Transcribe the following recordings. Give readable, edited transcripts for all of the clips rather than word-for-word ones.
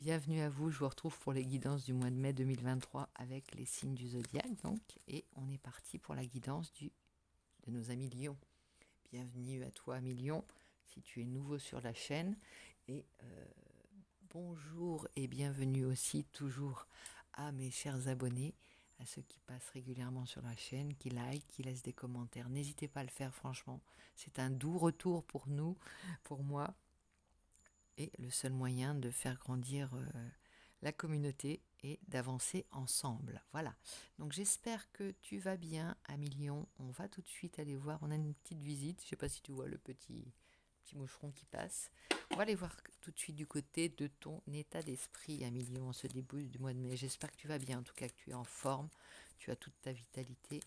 Bienvenue à vous, je vous retrouve pour les guidances du mois de mai 2023 avec les signes du zodiaque donc, et on est parti pour la guidance de nos amis Lions. Bienvenue à toi ami Lion, si tu es nouveau sur la chaîne, et bonjour et bienvenue aussi toujours à mes chers abonnés, à ceux qui passent régulièrement sur la chaîne, qui like, qui laissent des commentaires. N'hésitez pas à le faire, franchement, c'est un doux retour pour nous, pour moi, et le seul moyen de faire grandir la communauté et d'avancer ensemble. Voilà. Donc j'espère que tu vas bien, ami Lion. On va tout de suite aller voir. On a une petite visite. Je ne sais pas si tu vois le petit moucheron qui passe. On va aller voir tout de suite du côté de ton état d'esprit, ami Lion, en ce début du mois de mai. J'espère que tu vas bien, en tout cas que tu es en forme. Tu as toute ta vitalité.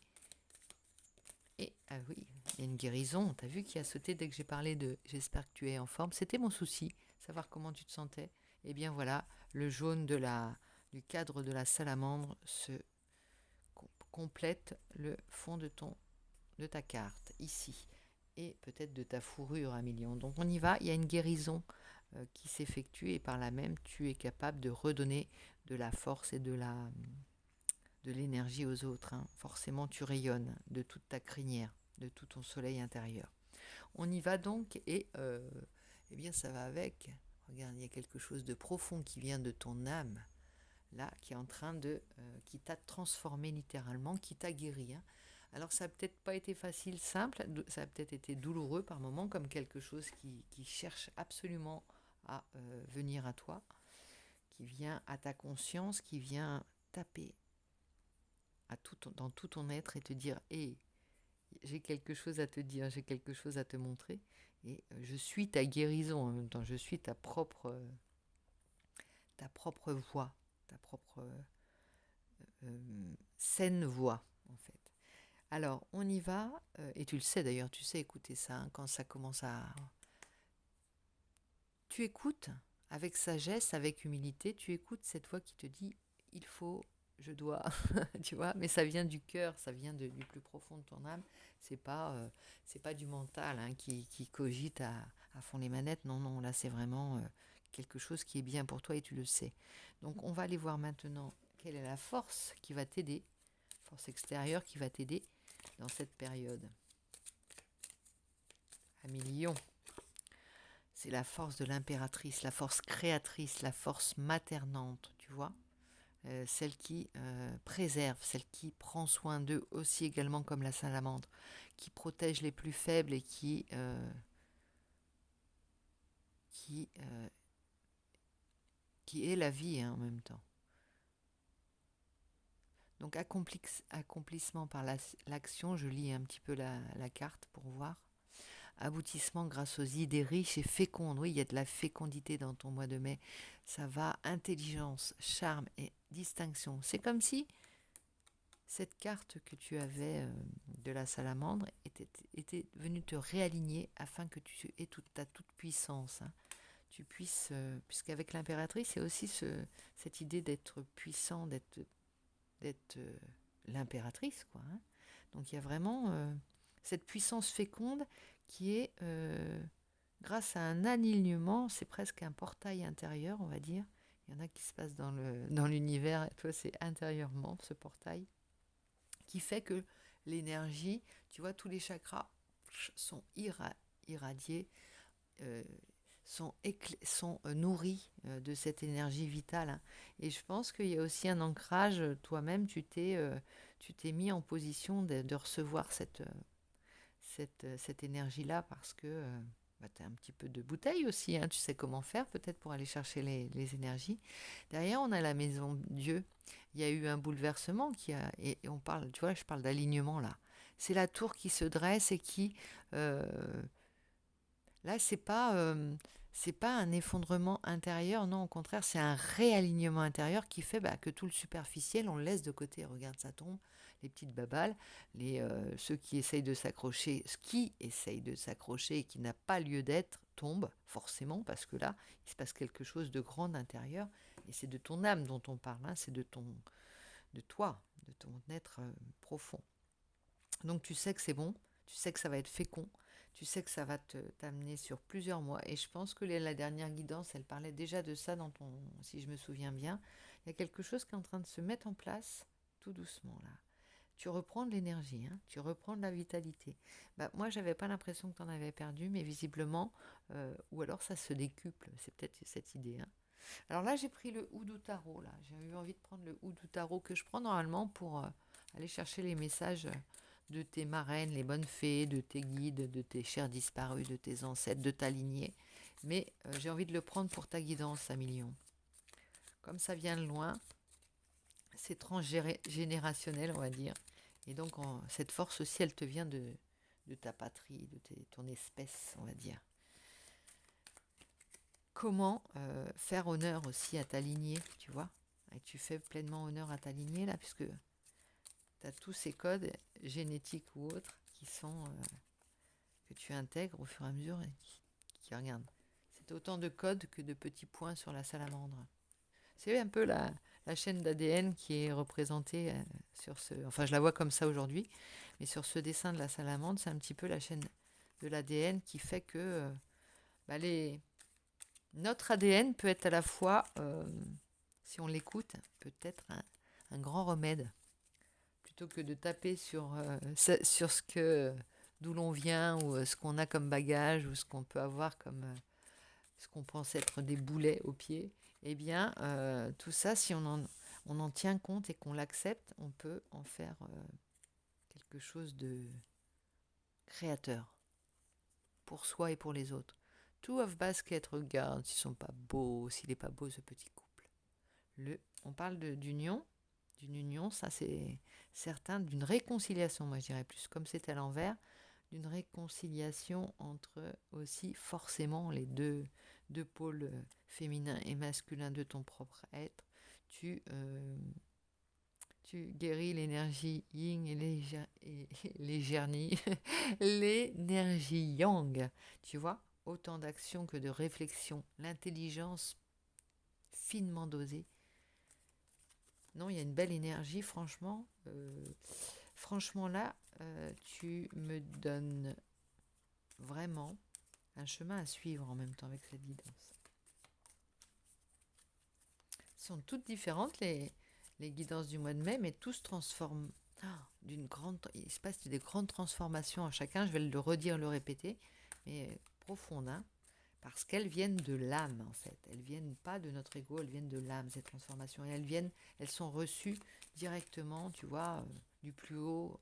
Et ah oui, il y a une guérison. T'as vu qui a sauté dès que j'ai parlé de « j'espère que tu es en forme ». C'était mon souci, savoir comment tu te sentais. Et bien voilà, le jaune du cadre de la salamandre se complète le fond de ta carte, ici. Et peut-être de ta fourrure, un million. Donc on y va, il y a une guérison qui s'effectue et par là même, tu es capable de redonner de la force et de l'énergie aux autres. Forcément, tu rayonnes de toute ta crinière, de tout ton soleil intérieur. On y va donc et eh bien ça va avec. Regarde, il y a quelque chose de profond qui vient de ton âme, là, qui est en train qui t'a transformé littéralement, qui t'a guéri. Alors ça n'a peut-être pas été facile, simple, ça a peut-être été douloureux par moments, comme quelque chose qui cherche absolument à venir à toi, qui vient à ta conscience, qui vient taper dans tout ton être et te dire « Hé, j'ai quelque chose à te dire, j'ai quelque chose à te montrer. Et je suis ta guérison en même temps, je suis ta propre voix, ta propre saine voix, en fait. » Alors, on y va, et tu le sais d'ailleurs, tu sais écouter ça, quand ça commence à... Tu écoutes avec sagesse, avec humilité, tu écoutes cette voix qui te dit « il faut... je dois, tu vois, mais ça vient du cœur, ça vient du plus profond de ton âme. C'est pas du mental qui cogite à fond les manettes. Non, non, là c'est vraiment quelque chose qui est bien pour toi et tu le sais. Donc on va aller voir maintenant quelle est la force qui va t'aider, force extérieure qui va t'aider dans cette période. Ami Lion, c'est la force de l'impératrice, la force créatrice, la force maternante, tu vois. Celle qui préserve, celle qui prend soin d'eux aussi également comme la salamandre, qui protège les plus faibles et qui est la vie en même temps. Donc accomplissement par l'action, je lis un petit peu la carte pour voir. Aboutissement grâce aux idées riches et fécondes. Oui, il y a de la fécondité dans ton mois de mai. Ça va, intelligence, charme et distinction. C'est comme si cette carte que tu avais de la salamandre était venue te réaligner afin que tu aies ta toute puissance. Tu puisses, puisqu'avec l'impératrice, c'est aussi cette idée d'être puissant, d'être l'impératrice, quoi. Donc il y a vraiment cette puissance féconde qui est, grâce à un alignement, c'est presque un portail intérieur, on va dire. Il y en a qui se passent dans l'univers, et toi c'est intérieurement ce portail, qui fait que l'énergie, tu vois, tous les chakras sont irradiés, sont nourris de cette énergie vitale. Et je pense qu'il y a aussi un ancrage, toi-même, tu t'es mis en position de recevoir cette énergie-là parce que tu as un petit peu de bouteille aussi, tu sais comment faire peut-être pour aller chercher les énergies. Derrière, on a la maison Dieu. Il y a eu un bouleversement et on parle, tu vois, je parle d'alignement là. C'est la tour qui se dresse et qui... là, c'est pas un effondrement intérieur, non, au contraire, c'est un réalignement intérieur qui fait que tout le superficiel, on le laisse de côté. Regarde, ça tombe, les petites babales, ceux qui essayent de s'accrocher, et qui n'a pas lieu d'être, tombent forcément, parce que là, il se passe quelque chose de grand intérieur, et c'est de ton âme dont on parle, c'est de toi, de ton être profond. Donc tu sais que c'est bon, tu sais que ça va être fécond, Tu sais que ça va t'amener sur plusieurs mois. Et je pense que la dernière guidance, elle parlait déjà de ça si je me souviens bien. Il y a quelque chose qui est en train de se mettre en place tout doucement là. Tu reprends de l'énergie, hein, tu reprends de la vitalité. Moi, j'avais pas l'impression que tu en avais perdu, mais visiblement, ou alors ça se décuple, c'est peut-être cette idée. Hein. Alors là, j'ai pris le Houdou Tarot. Là. J'ai eu envie de prendre le Houdou Tarot que je prends normalement pour aller chercher les messages de tes marraines, les bonnes fées, de tes guides, de tes chers disparus, de tes ancêtres, de ta lignée. Mais j'ai envie de le prendre pour ta guidance, Amilion. Comme ça vient de loin, c'est transgénérationnel, on va dire. Et donc, cette force aussi, elle te vient de ta patrie, de ton espèce, on va dire. Comment faire honneur aussi à ta lignée, tu vois. Et tu fais pleinement honneur à ta lignée, là, puisque tu as tous ces codes génétiques ou autres que tu intègres au fur et à mesure et qui regardent. C'est autant de codes que de petits points sur la salamandre. C'est un peu la chaîne d'ADN qui est représentée sur ce... Enfin, je la vois comme ça aujourd'hui, mais sur ce dessin de la salamandre, c'est un petit peu la chaîne de l'ADN qui fait que notre ADN peut être à la fois, si on l'écoute, peut-être un grand remède. Plutôt que de taper sur d'où l'on vient ou ce qu'on a comme bagage ou ce qu'on peut avoir comme ce qu'on pense être des boulets aux pieds, eh bien, tout ça, si on en tient compte et qu'on l'accepte, on peut en faire quelque chose de créateur pour soi et pour les autres. Two of Basket, regarde s'ils sont pas beaux, s'il n'est pas beau ce petit couple. On parle d'union, d'une union, ça c'est certain, d'une réconciliation, moi je dirais plus, comme c'est à l'envers, d'une réconciliation entre aussi forcément les deux pôles féminins et masculins de ton propre être. Tu guéris l'énergie yin et l'énergie yang. Tu vois, autant d'actions que de réflexion, l'intelligence finement dosée. Non, il y a une belle énergie, franchement. Franchement, là, tu me donnes vraiment un chemin à suivre en même temps avec cette guidance. Elles sont toutes différentes, les guidances du mois de mai, mais tout se transforme. Il se passe des grandes transformations à chacun. Je vais le redire, le répéter, mais profondes, hein, parce qu'elles viennent de l'âme, en fait. Elles viennent pas de notre ego, elles viennent de l'âme, ces transformations. Et elles sont reçues directement, tu vois, du plus haut,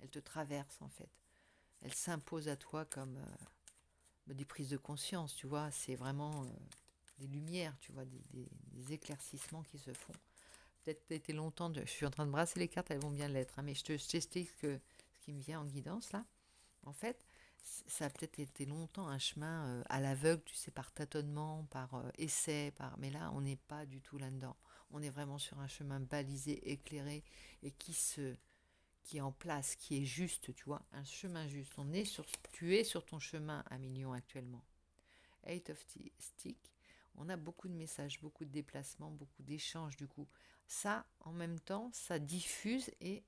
elles te traversent, en fait. Elles s'imposent à toi comme des prises de conscience, tu vois. C'est vraiment des lumières, tu vois, des éclaircissements qui se font. Peut-être été longtemps, je suis en train de brasser les cartes, elles vont bien l'être, hein, mais je t'explique ce qui me vient en guidance, là. En fait, ça a peut-être été longtemps un chemin à l'aveugle, tu sais, par tâtonnement, par essai, mais là, on n'est pas du tout là-dedans. On est vraiment sur un chemin balisé, éclairé, et qui est en place, qui est juste, tu vois, un chemin juste. Tu es sur ton chemin à million actuellement. Eight of Stick, on a beaucoup de messages, beaucoup de déplacements, beaucoup d'échanges du coup. Ça, en même temps, ça diffuse et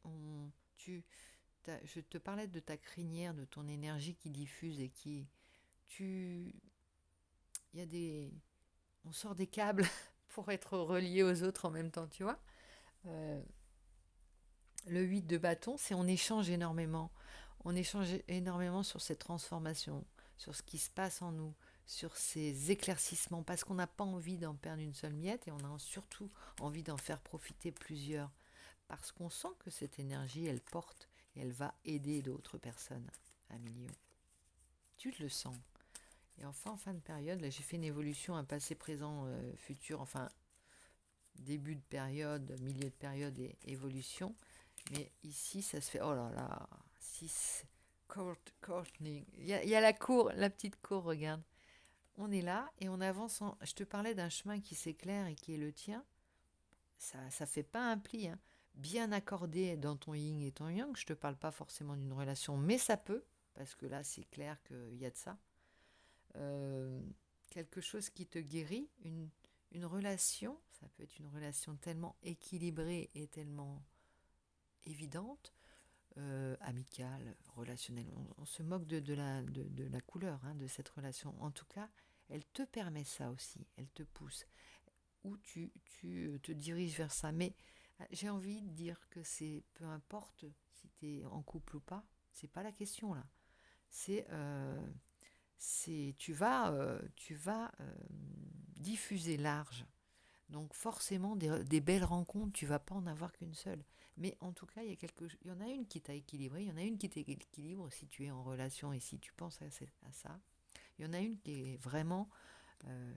je te parlais de ta crinière, de ton énergie qui diffuse et on sort des câbles pour être relié aux autres en même temps, tu vois. Le 8 de bâton, c'est on échange énormément. On échange énormément sur cette transformation, sur ce qui se passe en nous, sur ces éclaircissements, parce qu'on n'a pas envie d'en perdre une seule miette et on a surtout envie d'en faire profiter plusieurs, parce qu'on sent que cette énergie, elle porte et elle va aider d'autres personnes à million. Tu le sens. Et enfin, en fin de période, là, j'ai fait une évolution, un passé, présent, futur, enfin, début de période, milieu de période et évolution. Mais ici, ça se fait, oh là là, 6, Courtney. Il y a la cour, la petite cour, regarde. On est là et on avance. Je te parlais d'un chemin qui s'éclaire et qui est le tien. Ça fait pas un pli, hein. Bien accordé dans ton yin et ton yang. Je te parle pas forcément d'une relation, mais ça peut, parce que là, c'est clair qu'il y a de ça. Quelque chose qui te guérit, une relation, ça peut être une relation tellement équilibrée et tellement évidente, amicale, relationnelle. On se moque de la couleur hein, de cette relation. En tout cas, elle te permet ça aussi, elle te pousse. Ou tu te diriges vers ça. Mais j'ai envie de dire que c'est peu importe si tu es en couple ou pas, c'est pas la question là. C'est tu vas diffuser large. Donc forcément des belles rencontres, tu vas pas en avoir qu'une seule. Mais en tout cas, il y en a une qui t'a équilibré, il y en a une qui t'équilibre si tu es en relation et si tu penses à ça. Il y en a une qui est vraiment euh,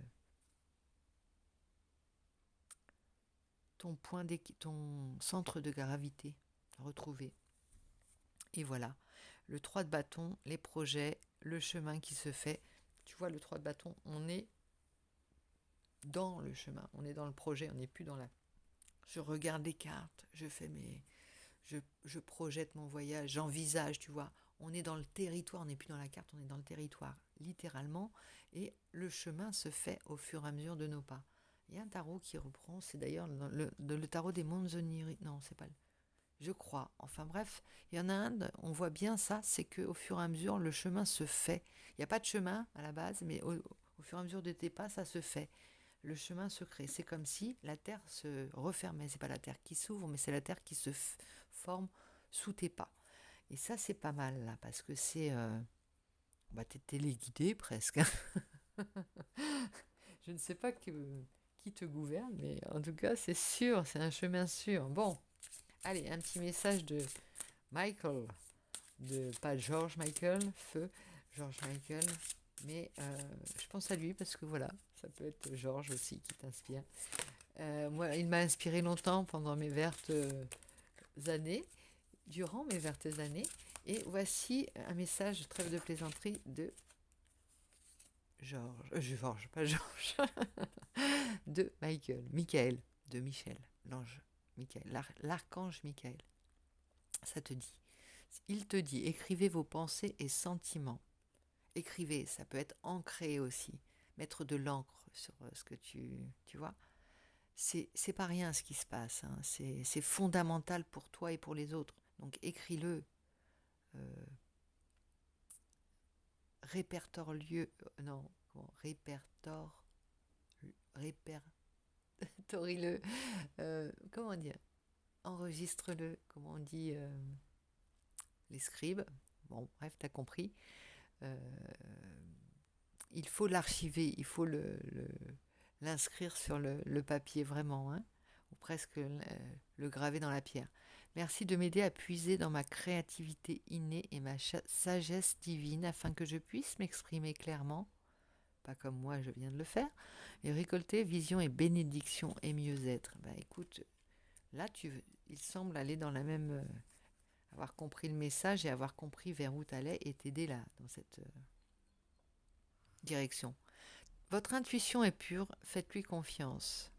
ton centre de gravité retrouvé. Et voilà, le 3 de bâton, les projets, le chemin qui se fait. Tu vois, le 3 de bâton, on est dans le chemin, on est dans le projet, on n'est plus dans la... Je regarde les cartes, je projette mon voyage, j'envisage, tu vois. On est dans le territoire, on n'est plus dans la carte, on est dans le territoire, littéralement. Et le chemin se fait au fur et à mesure de nos pas. Il y a un tarot qui reprend, c'est d'ailleurs le tarot des mondes oniriques. Non, c'est pas le... Je crois. Enfin bref, il y en a un, on voit bien ça, c'est qu'au fur et à mesure, le chemin se fait. Il n'y a pas de chemin à la base, mais au fur et à mesure de tes pas, ça se fait. Le chemin se crée. C'est comme si la terre se refermait. C'est pas la terre qui s'ouvre, mais c'est la terre qui se forme sous tes pas. Et ça, c'est pas mal là, parce que c'est... t'es téléguidé presque. Je ne sais pas qui te gouverne, mais en tout cas, c'est sûr, c'est un chemin sûr. Bon, allez, un petit message de Michael, pas George Michael, feu George Michael, mais je pense à lui parce que voilà, ça peut être George aussi qui t'inspire. Moi, il m'a inspiré longtemps pendant mes vertes années, durant mes vertes années, et voici un message, trêve de plaisanterie, de George, pas George, de Michael, de Michel, l'ange Michael, l'archange Michael. Ça te dit. Il te dit, écrivez vos pensées et sentiments. Écrivez, ça peut être ancré aussi. Mettre de l'encre sur ce que tu vois. C'est pas rien ce qui se passe. Hein. C'est fondamental pour toi et pour les autres. Donc écris-le. Répertorie-le. Non, répertorie-le. Comment dire? Enregistre-le. Comment on dit les scribes. Bon, bref, t'as compris. Il faut l'archiver, il faut l'inscrire sur le papier vraiment, hein, ou presque le graver dans la pierre. Merci de m'aider à puiser dans ma créativité innée et ma sagesse divine afin que je puisse m'exprimer clairement, pas comme moi je viens de le faire, et récolter vision et bénédiction et mieux-être. Ben écoute, là il semble aller dans la même... avoir compris le message et avoir compris vers où tu allais et t'aider là, dans cette direction. Votre intuition est pure, faites-lui confiance.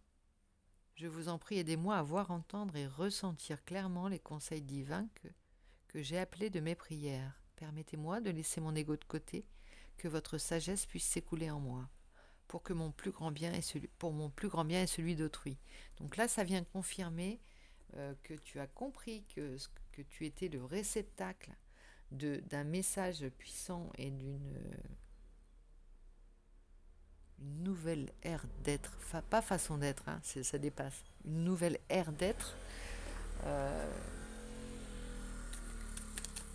Je vous en prie, aidez-moi à voir, entendre et ressentir clairement les conseils divins que j'ai appelés de mes prières. Permettez-moi de laisser mon ego de côté, que votre sagesse puisse s'écouler en moi, pour mon plus grand bien et celui d'autrui. Donc là, ça vient confirmer que tu as compris que tu étais le réceptacle d'un message puissant et d'une une nouvelle ère d'être, pas façon d'être, hein, ça dépasse, une nouvelle ère d'être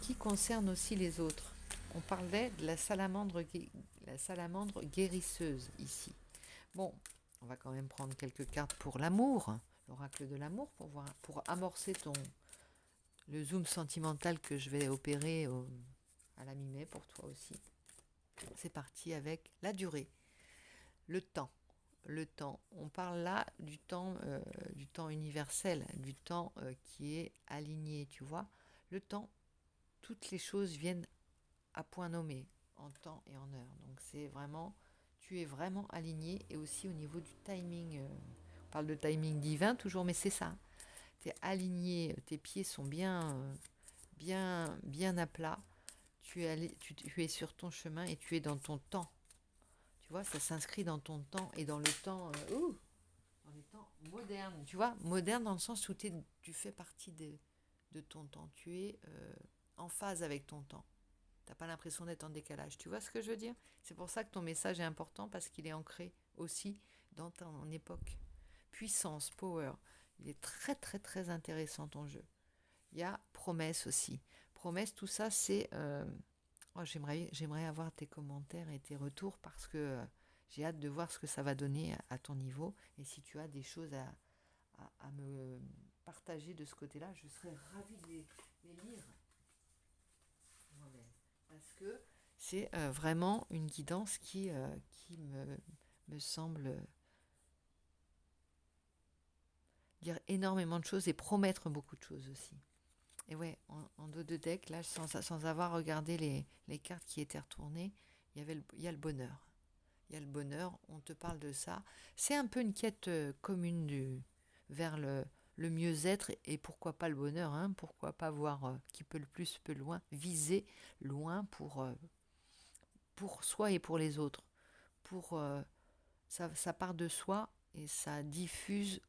qui concerne aussi les autres. On parlait de la salamandre guérisseuse ici. Bon, on va quand même prendre quelques cartes pour l'amour, l'oracle de l'amour, pour amorcer le zoom sentimental que je vais opérer à la mi-mai pour toi aussi. C'est parti avec la durée. Le temps. On parle là du temps universel, du temps qui est aligné, tu vois. Le temps, toutes les choses viennent à point nommé, en temps et en heure. Donc c'est vraiment, tu es vraiment aligné et aussi au niveau du timing. On parle de timing divin toujours, mais c'est ça. Tu es aligné, tes pieds sont bien à plat. Tu es sur ton chemin et tu es dans ton temps. Tu vois, ça s'inscrit dans ton temps et dans le temps, dans les temps modernes. Tu vois, moderne dans le sens où tu fais partie de de ton temps. Tu es en phase avec ton temps. Tu n'as pas l'impression d'être en décalage. Tu vois ce que je veux dire? C'est pour ça que ton message est important parce qu'il est ancré aussi dans ton époque. Puissance, power. Il est très très très intéressant ton jeu. Il y a promesse aussi. Promesse, tout ça, c'est... j'aimerais avoir tes commentaires et tes retours parce que j'ai hâte de voir ce que ça va donner à ton niveau. Et si tu as des choses à me partager de ce côté-là, je serais ravie de les lire moi-même. Parce que c'est vraiment une guidance qui me semble dire énormément de choses et promettre beaucoup de choses aussi. Et ouais, en dos de deck, là, sans avoir regardé les cartes qui étaient retournées, il y a le bonheur. Il y a le bonheur, on te parle de ça. C'est un peu une quête commune vers le mieux-être et pourquoi pas le bonheur, hein, pourquoi pas voir qui peut le plus, peut loin, viser loin pour soi et pour les autres. Ça part de soi et ça diffuse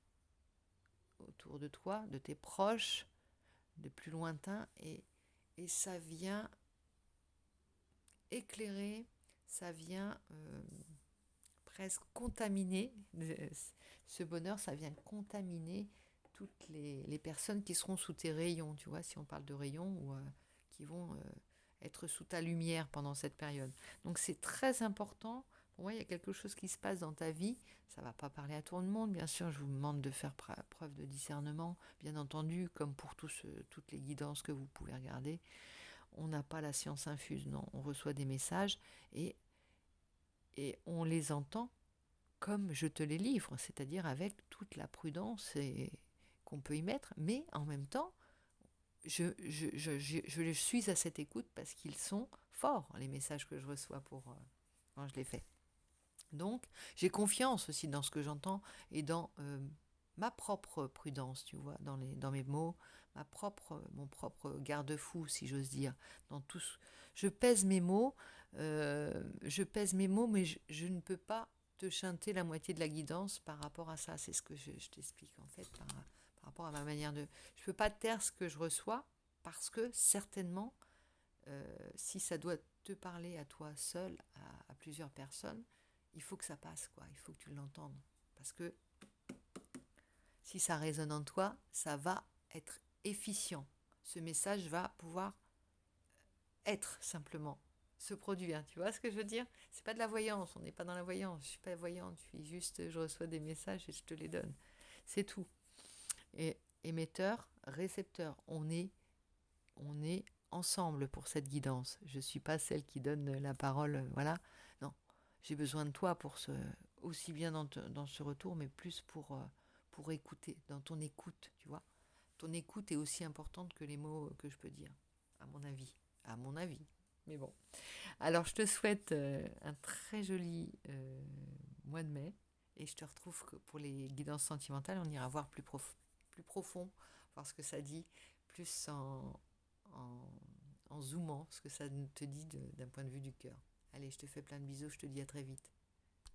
autour de toi, de tes proches, de plus lointain, et ça vient éclairer, ça vient presque contaminer, ce bonheur, ça vient contaminer toutes les personnes qui seront sous tes rayons, tu vois, si on parle de rayons, ou qui vont être sous ta lumière pendant cette période. Donc c'est très important. Pour moi, il y a quelque chose qui se passe dans ta vie. Ça ne va pas parler à tout le monde, bien sûr. Je vous demande de faire preuve de discernement, bien entendu, comme pour toutes les guidances que vous pouvez regarder. On n'a pas la science infuse, non. On reçoit des messages et on les entend comme je te les livre, c'est-à-dire avec toute la prudence qu'on peut y mettre, mais en même temps, je suis à cette écoute parce qu'ils sont forts, les messages que je reçois quand je les fais. Donc, j'ai confiance aussi dans ce que j'entends et dans ma propre prudence, tu vois, dans mes mots, mon propre garde-fou, si j'ose dire. Dans tout je pèse mes mots, mais je ne peux pas te chanter la moitié de la guidance par rapport à ça. C'est ce que je t'explique, en fait, par rapport à ma manière de... Je ne peux pas taire ce que je reçois parce que, certainement, si ça doit te parler à toi seul, à plusieurs personnes, il faut que ça passe, quoi. Il faut que tu l'entendes. Parce que si ça résonne en toi, ça va être efficient. Ce message va pouvoir être simplement, se produire. Tu vois ce que je veux dire? C'est pas de la voyance, on n'est pas dans la voyance. Je suis pas voyante, je reçois des messages et je te les donne. C'est tout. Et émetteur, récepteur, on est ensemble pour cette guidance. Je suis pas celle qui donne la parole, voilà. Non, j'ai besoin de toi aussi bien dans ce retour, mais plus pour écouter, dans ton écoute, tu vois. Ton écoute est aussi importante que les mots que je peux dire, à mon avis. À mon avis. Mais bon. Alors, je te souhaite un très joli mois de mai. Et je te retrouve pour les guidances sentimentales. On ira voir plus profond, voir ce que ça dit, plus en zoomant, ce que ça te dit d'un point de vue du cœur. Allez, je te fais plein de bisous. Je te dis à très vite.